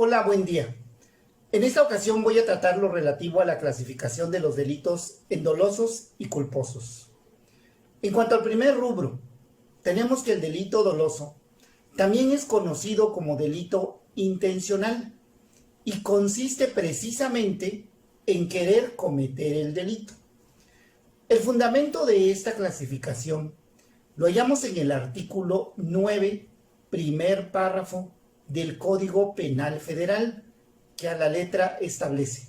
Hola, buen día. En esta ocasión voy a tratar lo relativo a la clasificación de los delitos en dolosos y culposos. En cuanto al primer rubro, tenemos que el delito doloso también es conocido como delito intencional y consiste precisamente en querer cometer el delito. El fundamento de esta clasificación lo hallamos en el artículo 9, primer párrafo del Código Penal Federal, que a la letra establece: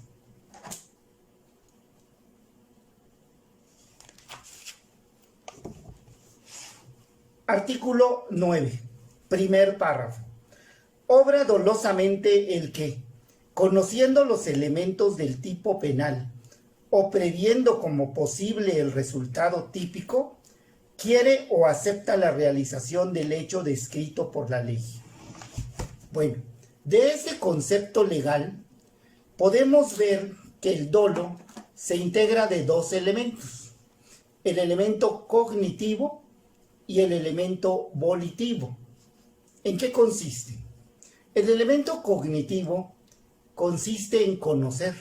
artículo 9, primer párrafo. Obra dolosamente el que, conociendo los elementos del tipo penal o previendo como posible el resultado típico, quiere o acepta la realización del hecho descrito por la ley. Bueno, de este concepto legal podemos ver que el dolo se integra de dos elementos: el elemento cognitivo y el elemento volitivo. ¿En qué consiste? El elemento cognitivo consiste en conocer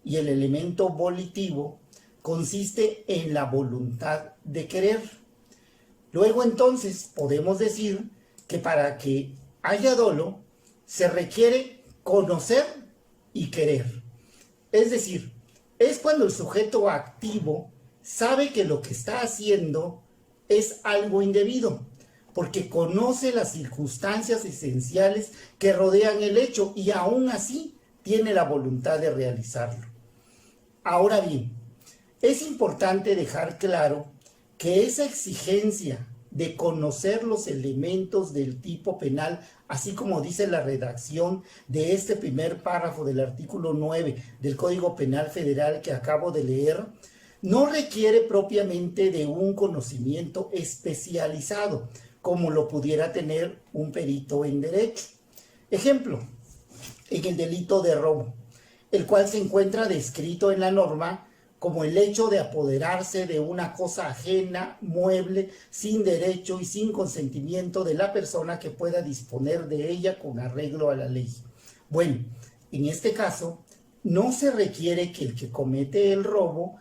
y el elemento volitivo consiste en la voluntad de querer. Luego entonces podemos decir que para que haya dolo se requiere conocer y querer. Es decir, es cuando el sujeto activo sabe que lo que está haciendo es algo indebido, porque conoce las circunstancias esenciales que rodean el hecho y aún así tiene la voluntad de realizarlo. Ahora bien, es importante dejar claro que esa exigencia de conocer los elementos del tipo penal, así como dice la redacción de este primer párrafo del artículo 9 del Código Penal Federal que acabo de leer, no requiere propiamente de un conocimiento especializado, como lo pudiera tener un perito en derecho. Ejemplo, en el delito de robo, el cual se encuentra descrito en la norma como el hecho de apoderarse de una cosa ajena, mueble, sin derecho y sin consentimiento de la persona que pueda disponer de ella con arreglo a la ley. Bueno, en este caso, no se requiere que el que comete el robo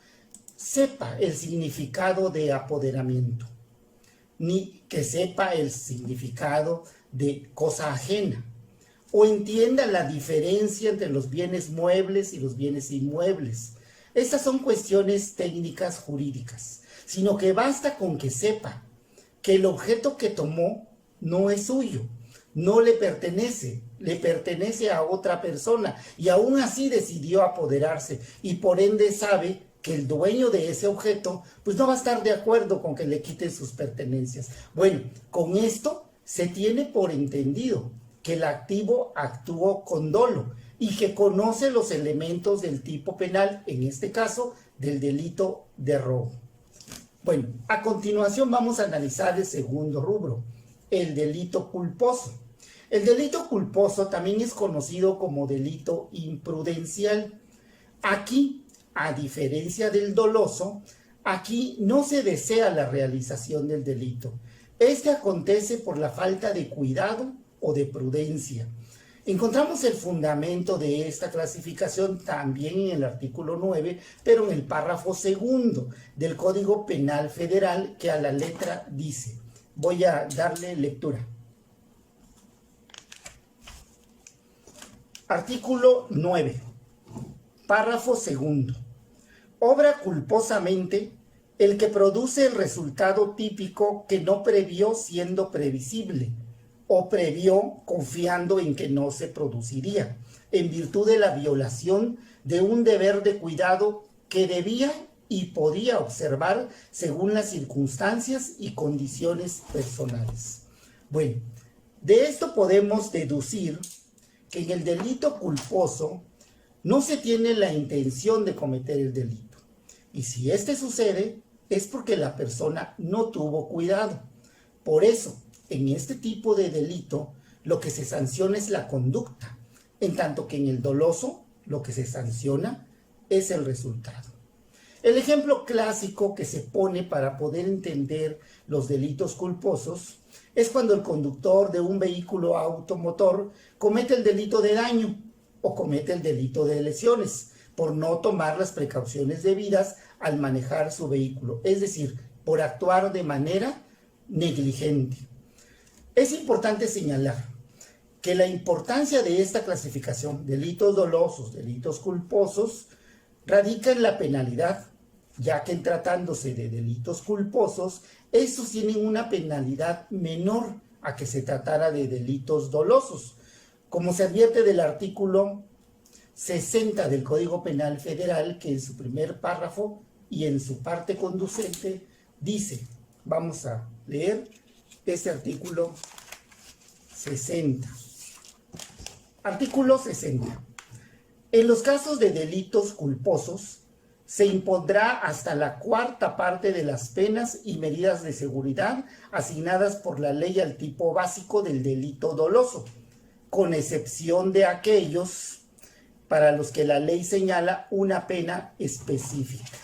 sepa el significado de apoderamiento, ni que sepa el significado de cosa ajena, o entienda la diferencia entre los bienes muebles y los bienes inmuebles. Estas son cuestiones técnicas jurídicas, sino que basta con que sepa que el objeto que tomó no es suyo, no le pertenece a otra persona y aún así decidió apoderarse y por ende sabe que el dueño de ese objeto pues no va a estar de acuerdo con que le quiten sus pertenencias. Bueno, con esto se tiene por entendido que el activo actuó con dolo y que conoce los elementos del tipo penal, en este caso del delito de robo. Bueno, a continuación vamos a analizar el segundo rubro, el delito culposo. El delito culposo también es conocido como delito imprudencial. Aquí, a diferencia del doloso, aquí no se desea la realización del delito. Este acontece por la falta de cuidado o de prudencia. Encontramos el fundamento de esta clasificación también en el artículo 9, pero en el párrafo segundo del Código Penal Federal, que a la letra dice. Voy a darle lectura. Artículo 9, párrafo segundo. Obra culposamente el que produce el resultado típico que no previó siendo previsible, o previó confiando en que no se produciría, en virtud de la violación de un deber de cuidado que debía y podía observar según las circunstancias y condiciones personales. Bueno, de esto podemos deducir que en el delito culposo no se tiene la intención de cometer el delito. Y si este sucede, es porque la persona no tuvo cuidado. Por eso, en este tipo de delito, lo que se sanciona es la conducta, en tanto que en el doloso, lo que se sanciona es el resultado. El ejemplo clásico que se pone para poder entender los delitos culposos es cuando el conductor de un vehículo automotor comete el delito de daño o comete el delito de lesiones por no tomar las precauciones debidas al manejar su vehículo, es decir, por actuar de manera negligente. Es importante señalar que la importancia de esta clasificación, delitos dolosos, delitos culposos, radica en la penalidad, ya que en tratándose de delitos culposos, estos tienen una penalidad menor a que se tratara de delitos dolosos, como se advierte del artículo 60 del Código Penal Federal, que en su primer párrafo y en su parte conducente dice, vamos a leer este artículo 60. Artículo 60. En los casos de delitos culposos, se impondrá hasta la cuarta parte de las penas y medidas de seguridad asignadas por la ley al tipo básico del delito doloso, con excepción de aquellos para los que la ley señala una pena específica.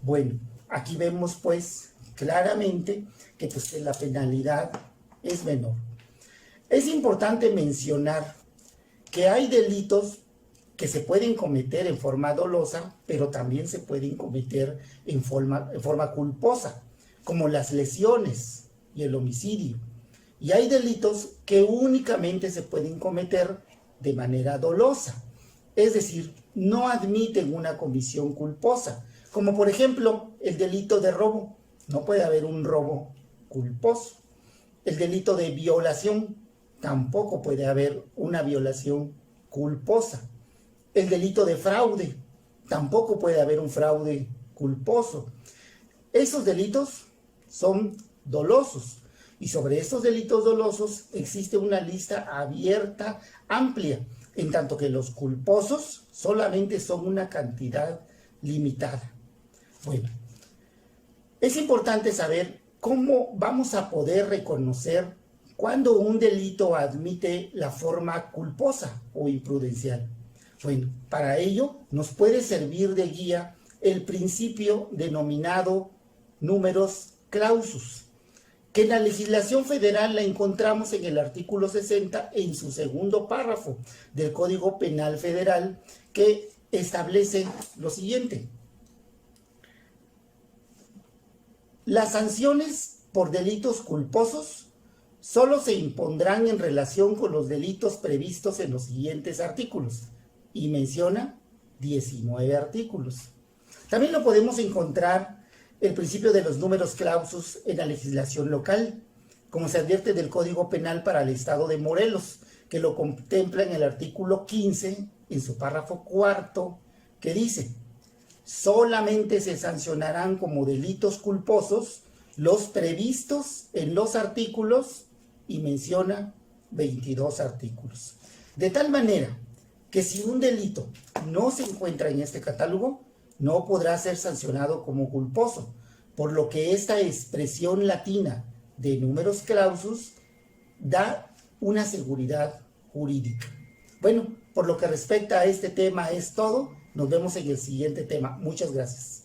Bueno, aquí vemos pues claramente que la penalidad es menor. Es importante mencionar que hay delitos que se pueden cometer en forma dolosa, pero también se pueden cometer en forma culposa, como las lesiones y el homicidio. Y hay delitos que únicamente se pueden cometer de manera dolosa, es decir, no admiten una comisión culposa, como por ejemplo el delito de robo. No puede haber un robo culposo. El delito de violación, tampoco puede haber una violación culposa. El delito de fraude, tampoco puede haber un fraude culposo. Esos delitos son dolosos y sobre estos delitos dolosos existe una lista abierta, amplia, en tanto que los culposos solamente son una cantidad limitada. Bueno, es importante saber cómo vamos a poder reconocer cuando un delito admite la forma culposa o imprudencial. Bueno, para ello nos puede servir de guía el principio denominado numerus clausus, que en la legislación federal la encontramos en el artículo 60 en su segundo párrafo del Código Penal Federal, que establece lo siguiente. Las sanciones por delitos culposos solo se impondrán en relación con los delitos previstos en los siguientes artículos. Y menciona 19 artículos. También lo podemos encontrar el principio de los numerus clausus en la legislación local, como se advierte del Código Penal para el Estado de Morelos, que lo contempla en el artículo 15, en su párrafo cuarto, que dice: solamente se sancionarán como delitos culposos los previstos en los artículos, y menciona 22 artículos. De tal manera que si un delito no se encuentra en este catálogo, no podrá ser sancionado como culposo, por lo que esta expresión latina de numerus clausus da una seguridad jurídica. Bueno, por lo que respecta a este tema es todo. Nos vemos en el siguiente tema. Muchas gracias.